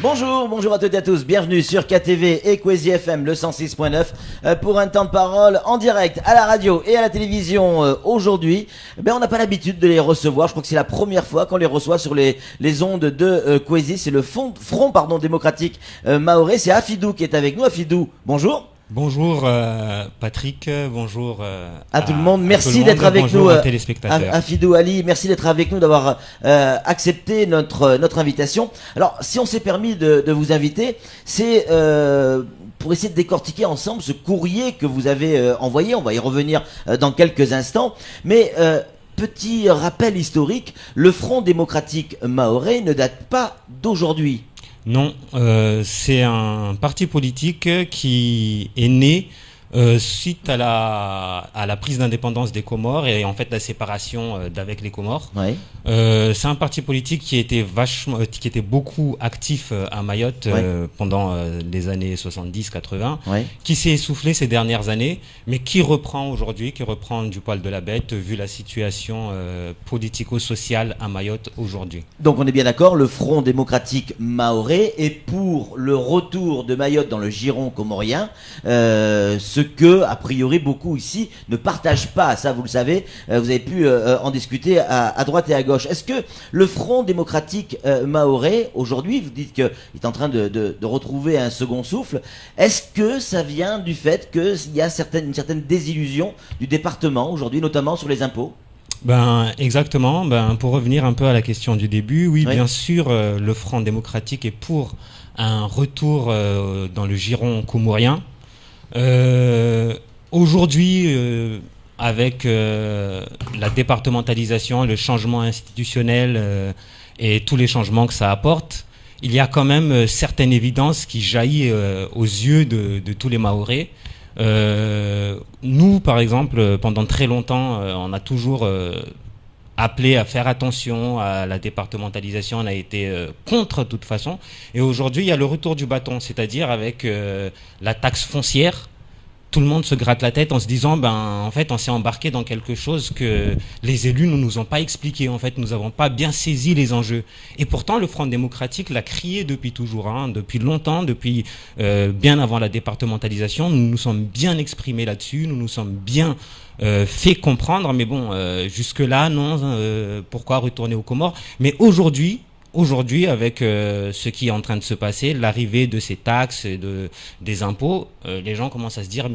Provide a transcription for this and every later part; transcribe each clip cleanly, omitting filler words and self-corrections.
Bonjour à toutes et à tous, bienvenue sur KTV et Kwezi FM le 106.9 pour un temps de parole en direct à la radio et à la télévision aujourd'hui. On n'a pas l'habitude de les recevoir, je crois que c'est la première fois qu'on les reçoit sur les ondes de Kwezi, c'est le Front démocratique mahorais, c'est Afidou qui est avec nous. Afidou, bonjour. Bonjour Patrick, bonjour à tout le monde, merci d'être avec nous téléspectateurs. Ali, merci d'être avec nous, d'avoir accepté notre invitation. Alors si on s'est permis de vous inviter, c'est pour essayer de décortiquer ensemble ce courrier que vous avez envoyé, on va y revenir dans quelques instants, mais petit rappel historique, le Front démocratique mahorais ne date pas d'aujourd'hui. Non, c'est un parti politique qui est né suite à la prise d'indépendance des Comores et en fait la séparation d'avec les Comores. Ouais. C'est un parti politique qui était beaucoup actif à Mayotte pendant les années 70-80, qui s'est essoufflé ces dernières années, mais qui reprend du poil de la bête vu la situation politico-sociale à Mayotte aujourd'hui. Donc on est bien d'accord, le Front démocratique mahorais est pour le retour de Mayotte dans le giron comorien, ce que, a priori, beaucoup ici ne partagent pas. Ça, vous le savez, vous avez pu en discuter à droite et à gauche. Est-ce que le Front démocratique mahorais, aujourd'hui, vous dites qu'il est en train de retrouver un second souffle, est-ce que ça vient du fait qu'il y a une certaine désillusion du département aujourd'hui, notamment sur les impôts ? Exactement. Pour revenir un peu à la question du début, oui. Bien sûr, le Front démocratique est pour un retour dans le giron comorien. Aujourd'hui, avec la départementalisation, le changement institutionnel et tous les changements que ça apporte, il y a quand même certaines évidences qui jaillissent aux yeux de tous les Mahorais. Nous, par exemple, pendant très longtemps, on a toujours appelé à faire attention à la départementalisation, on a été contre de toute façon. Et aujourd'hui, il y a le retour du bâton, c'est-à-dire avec la taxe foncière. Tout le monde se gratte la tête en se disant, en fait, on s'est embarqué dans quelque chose que les élus ne nous ont pas expliqué. En fait, nous n'avons pas bien saisi les enjeux. Et pourtant, le Front démocratique l'a crié depuis toujours, depuis longtemps, depuis bien avant la départementalisation. Nous nous sommes bien exprimés là-dessus, nous nous sommes bien fait comprendre. Mais bon, jusque-là, non, pourquoi retourner aux Comores ? Mais aujourd'hui, avec ce qui est en train de se passer, l'arrivée de ces taxes et des impôts, les gens commencent à se dire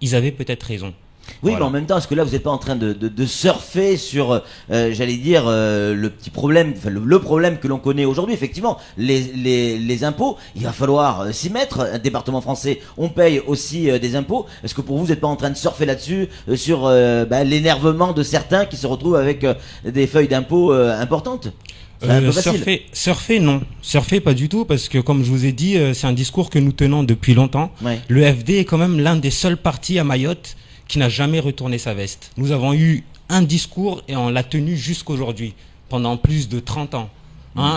ils avaient peut-être raison. Oui, voilà. Mais en même temps, est-ce que là, vous n'êtes pas en train de surfer sur, j'allais dire, le petit problème, le problème que l'on connaît aujourd'hui, effectivement, les impôts, il va falloir s'y mettre. Un département français, on paye aussi des impôts. Est-ce que pour vous, vous n'êtes pas en train de surfer là-dessus, sur l'énervement de certains qui se retrouvent avec des feuilles d'impôts importantes ? Surfer, non. Surfer, pas du tout, parce que comme je vous ai dit, c'est un discours que nous tenons depuis longtemps. Ouais. Le FD est quand même l'un des seuls partis à Mayotte qui n'a jamais retourné sa veste. Nous avons eu un discours et on l'a tenu jusqu'aujourd'hui, pendant plus de 30 ans.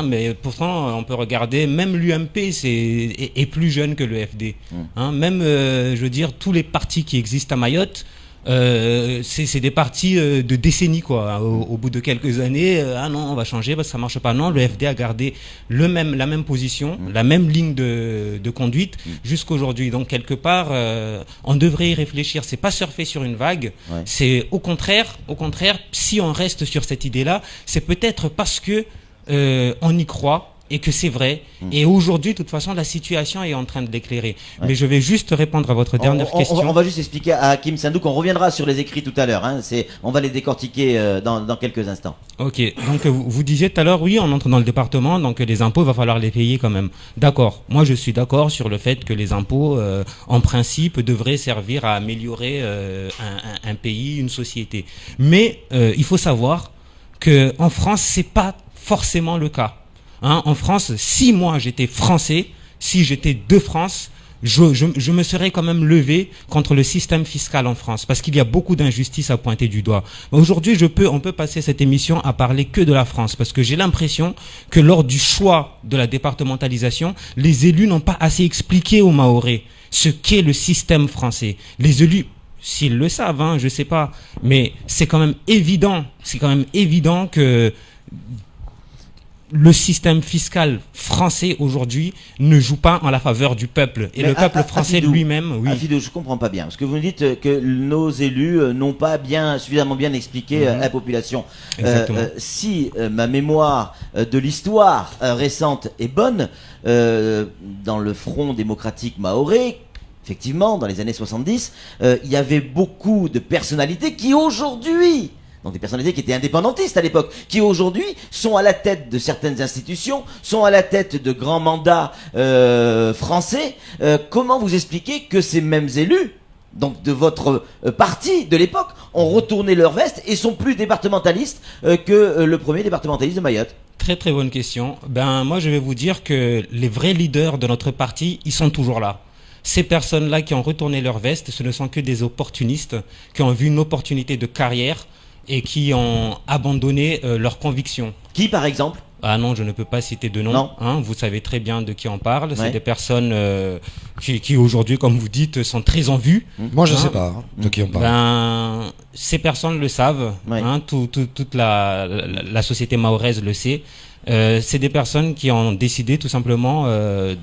Mais pourtant, on peut regarder, même l'UMP est plus jeune que le FD. Même, je veux dire, tous les partis qui existent à Mayotte, c'est des partis de décennies, quoi. Au bout de quelques années, non, on va changer parce que ça marche pas. Non, le FD a gardé la même position, la même ligne de conduite jusqu'aujourd'hui. Donc quelque part, on devrait y réfléchir. C'est pas surfer sur une vague. C'est au contraire, si on reste sur cette idée-là, c'est peut-être parce que on y croit. Et que c'est vrai. Et aujourd'hui, de toute façon, la situation est en train de l'éclairer. Mais je vais juste répondre à votre dernière question. On va juste expliquer à Hakim Sindou qu'on reviendra sur les écrits tout à l'heure. On va les décortiquer dans quelques instants. Ok. Donc, vous disiez tout à l'heure, oui, on entre dans le département, donc les impôts, il va falloir les payer quand même. D'accord. Moi, je suis d'accord sur le fait que les impôts, en principe, devraient servir à améliorer un pays, une société. Mais il faut savoir que en France, c'est pas forcément le cas. En France, si moi j'étais français, si j'étais de France, je me serais quand même levé contre le système fiscal en France, parce qu'il y a beaucoup d'injustices à pointer du doigt. Aujourd'hui, on peut passer cette émission à parler que de la France, parce que j'ai l'impression que lors du choix de la départementalisation, les élus n'ont pas assez expliqué aux Mahorais ce qu'est le système français. Les élus, s'ils le savent, je sais pas, mais c'est quand même évident que le système fiscal français aujourd'hui ne joue pas en la faveur du peuple. Et le peuple français lui-même, oui. Afidou, je comprends pas bien. Parce que vous nous dites que nos élus n'ont pas suffisamment bien expliqué à la population. Si ma mémoire de l'histoire récente est bonne, dans le Front démocratique mahorais, effectivement, dans les années 70, il y avait beaucoup de personnalités qui aujourd'hui, donc des personnalités qui étaient indépendantistes à l'époque, qui aujourd'hui sont à la tête de certaines institutions, sont à la tête de grands mandats français. Comment vous expliquez que ces mêmes élus, donc de votre parti de l'époque, ont retourné leur veste et sont plus départementalistes que le premier départementaliste de Mayotte? Très très bonne question. Moi je vais vous dire que les vrais leaders de notre parti, ils sont toujours là. Ces personnes-là qui ont retourné leur veste, ce ne sont que des opportunistes qui ont vu une opportunité de carrière et qui ont abandonné leurs convictions. Qui, par exemple? Ah non, je ne peux pas citer de nom. Non. Hein, vous savez très bien de qui on parle. C'est des personnes qui aujourd'hui, comme vous dites, sont très en vue. Moi, je ne sais pas de qui on parle. Ces personnes le savent. Hein, toute la société mahoraise le sait. C'est des personnes qui ont décidé tout simplement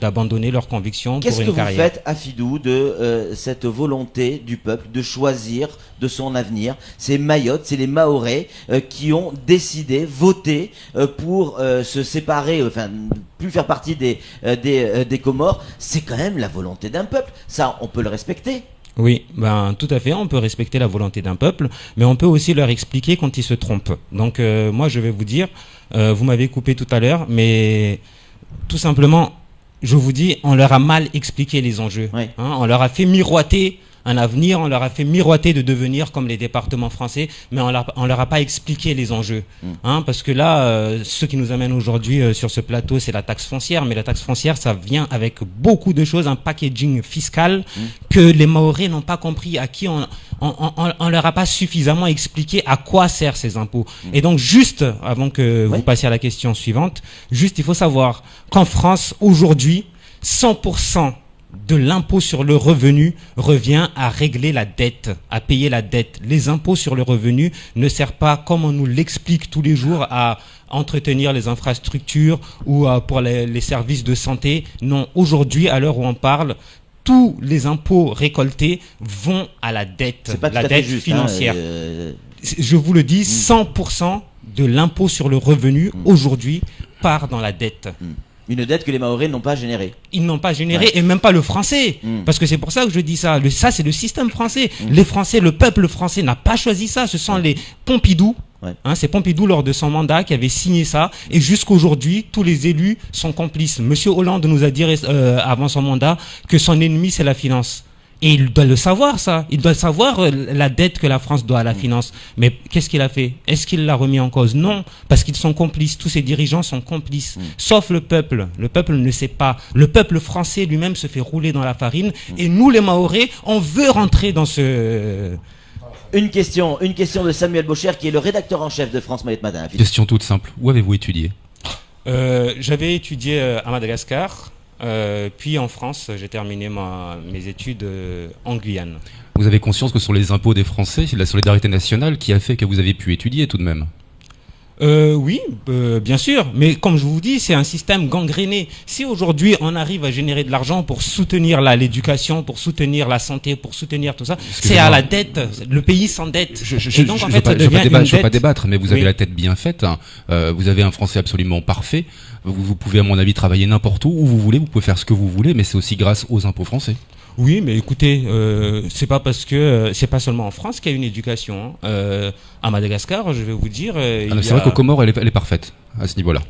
d'abandonner leurs convictions pour une carrière. Qu'est-ce que vous faites, Afidou, de cette volonté du peuple de choisir de son avenir? C'est Mayotte, c'est les Mahorais qui ont décidé, voté pour se séparer, enfin plus faire partie des Comores. C'est quand même la volonté d'un peuple. Ça, on peut le respecter. Oui, tout à fait, on peut respecter la volonté d'un peuple, mais on peut aussi leur expliquer quand ils se trompent. Donc moi je vais vous dire, vous m'avez coupé tout à l'heure, mais tout simplement, je vous dis, on leur a mal expliqué les enjeux. Oui. Hein, on leur a fait miroiter un avenir, on leur a fait miroiter de devenir comme les départements français, mais on leur a pas expliqué les enjeux. Hein, parce que là, ce qui nous amène aujourd'hui sur ce plateau, c'est la taxe foncière, mais la taxe foncière, ça vient avec beaucoup de choses, un packaging fiscal que les Mahorais n'ont pas compris, à qui on leur a pas suffisamment expliqué à quoi servent ces impôts. Et donc, juste, avant que vous passiez à la question suivante, juste, il faut savoir qu'en France, aujourd'hui, 100% de l'impôt sur le revenu revient à régler la dette, à payer la dette. Les impôts sur le revenu ne servent pas, comme on nous l'explique tous les jours, à entretenir les infrastructures ou pour les services de santé. Non, aujourd'hui, à l'heure où on parle, tous les impôts récoltés vont à la dette, la dette financière. Je vous le dis, 100% de l'impôt sur le revenu aujourd'hui part dans la dette. Une dette que les Mahorais n'ont pas générée. Ils n'ont pas généré, et même pas le français. Parce que c'est pour ça que je dis ça. Ça, c'est le système français. Les Français, le peuple français n'a pas choisi ça. Ce sont les Pompidou. Hein, c'est Pompidou, lors de son mandat, qui avait signé ça. Et jusqu'aujourd'hui, tous les élus sont complices. Monsieur Hollande nous a dit avant son mandat que son ennemi, c'est la finance. Et il doit le savoir, ça. Il doit savoir la dette que la France doit à la finance. Mais qu'est-ce qu'il a fait? Est-ce qu'il l'a remis en cause? Non, parce qu'ils sont complices. Tous ces dirigeants sont complices. Sauf le peuple. Le peuple ne sait pas. Le peuple français lui-même se fait rouler dans la farine. Et nous, les Mahorais, on veut rentrer dans ce... Une question de Samuel Bocher, qui est le rédacteur en chef de France Mayotte Matin. Question toute simple. Où avez-vous étudié? J'avais étudié à Madagascar. Puis en France, j'ai terminé mes études en Guyane. Vous avez conscience que ce sont les impôts des Français, c'est la solidarité nationale qui a fait que vous avez pu étudier tout de même? Oui, bien sûr, mais comme je vous dis, c'est un système gangréné. Si aujourd'hui on arrive à générer de l'argent pour soutenir l'éducation, pour soutenir la santé, pour soutenir tout ça, c'est à la dette. Le pays s'endette. Je ne veux pas débattre, mais vous avez la tête bien faite. Hein. Vous avez un français absolument parfait. Vous pouvez, à mon avis, travailler n'importe où vous voulez. Vous pouvez faire ce que vous voulez, mais c'est aussi grâce aux impôts français. Oui, mais écoutez, c'est pas parce que c'est pas seulement en France qu'il y a une éducation. À Madagascar, je vais vous dire. C'est vrai qu'aux Comores, elle est parfaite à ce niveau-là.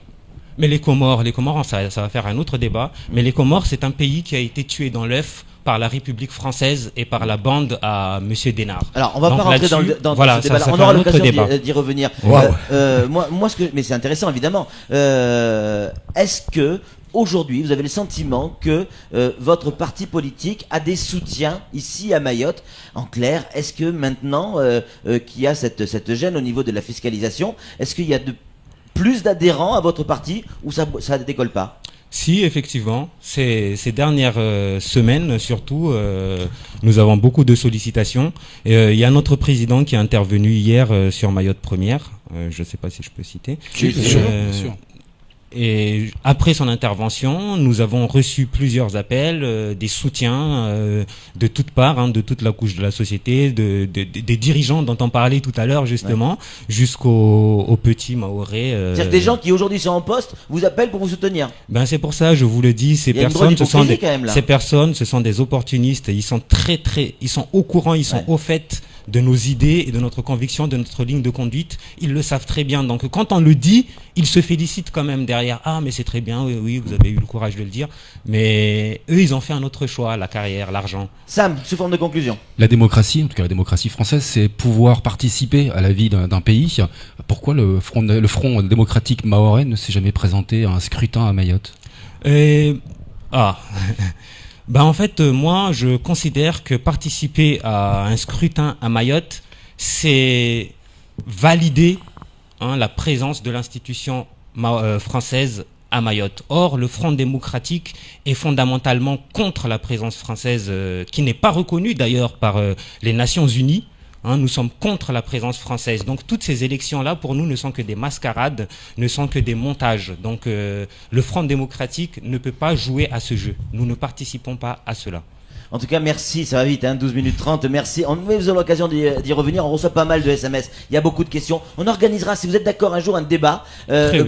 Mais les Comores, ça va faire un autre débat. Mais les Comores, c'est un pays qui a été tué dans l'œuf par la République française et par la bande à Monsieur Denard. Alors, on va pas rentrer dans ce débat. On aura l'occasion d'y revenir. Mais c'est intéressant, évidemment. Est-ce que aujourd'hui, vous avez le sentiment que votre parti politique a des soutiens ici à Mayotte? En clair, est-ce que maintenant qu'il y a cette gêne au niveau de la fiscalisation, est-ce qu'il y a plus d'adhérents à votre parti ou ça ne décolle pas? Si, effectivement, ces dernières semaines, surtout, nous avons beaucoup de sollicitations. Il y a notre président qui est intervenu hier sur Mayotte Première. Je ne sais pas si je peux citer. Bien sûr. Et après son intervention, nous avons reçu plusieurs appels, des soutiens de toutes parts, de toute la couche de la société, des dirigeants dont on parlait tout à l'heure justement, jusqu'aux petits Mahorais. C'est-à-dire que des gens qui aujourd'hui sont en poste vous appellent pour vous soutenir. Ben c'est pour ça, je vous le dis, ces personnes, ce sont des opportunistes. Ils sont ils sont au courant, ils sont au fait de nos idées et de notre conviction, de notre ligne de conduite. Ils le savent très bien. Donc quand on le dit, ils se félicitent quand même derrière. Ah, mais c'est très bien, oui, vous avez eu le courage de le dire. Mais eux, ils ont fait un autre choix, la carrière, l'argent. Sam, sous forme de conclusion. La démocratie, en tout cas la démocratie française, c'est pouvoir participer à la vie d'un pays. Pourquoi le Front démocratique mahorais ne s'est jamais présenté à un scrutin à Mayotte? En fait, moi, je considère que participer à un scrutin à Mayotte, c'est valider la présence de l'institution française à Mayotte. Or, le Front démocratique est fondamentalement contre la présence française, qui n'est pas reconnue d'ailleurs par les Nations Unies. Nous sommes contre la présence française. Donc toutes ces élections-là, pour nous, ne sont que des mascarades, ne sont que des montages. Donc le Front démocratique ne peut pas jouer à ce jeu. Nous ne participons pas à cela. En tout cas, merci, ça va vite, 12 minutes 30, merci. Vous aurez l'occasion d'y revenir, on reçoit pas mal de SMS, il y a beaucoup de questions. On organisera, si vous êtes d'accord, un jour un débat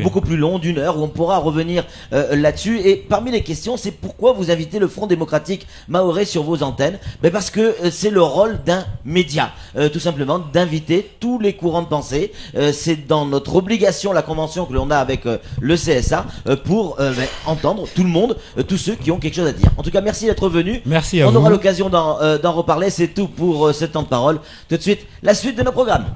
beaucoup plus long, d'1 heure, où on pourra revenir là-dessus. Et parmi les questions, c'est pourquoi vous invitez le Front démocratique mahorais sur vos antennes? Parce que c'est le rôle d'un média, tout simplement, d'inviter tous les courants de pensée. C'est dans notre obligation, la convention que l'on a avec le CSA, pour entendre tout le monde, tous ceux qui ont quelque chose à dire. En tout cas, merci d'être venu. Merci à vous. On aura l'occasion d'en reparler, c'est tout pour ce temps de parole. Tout de suite, la suite de nos programmes.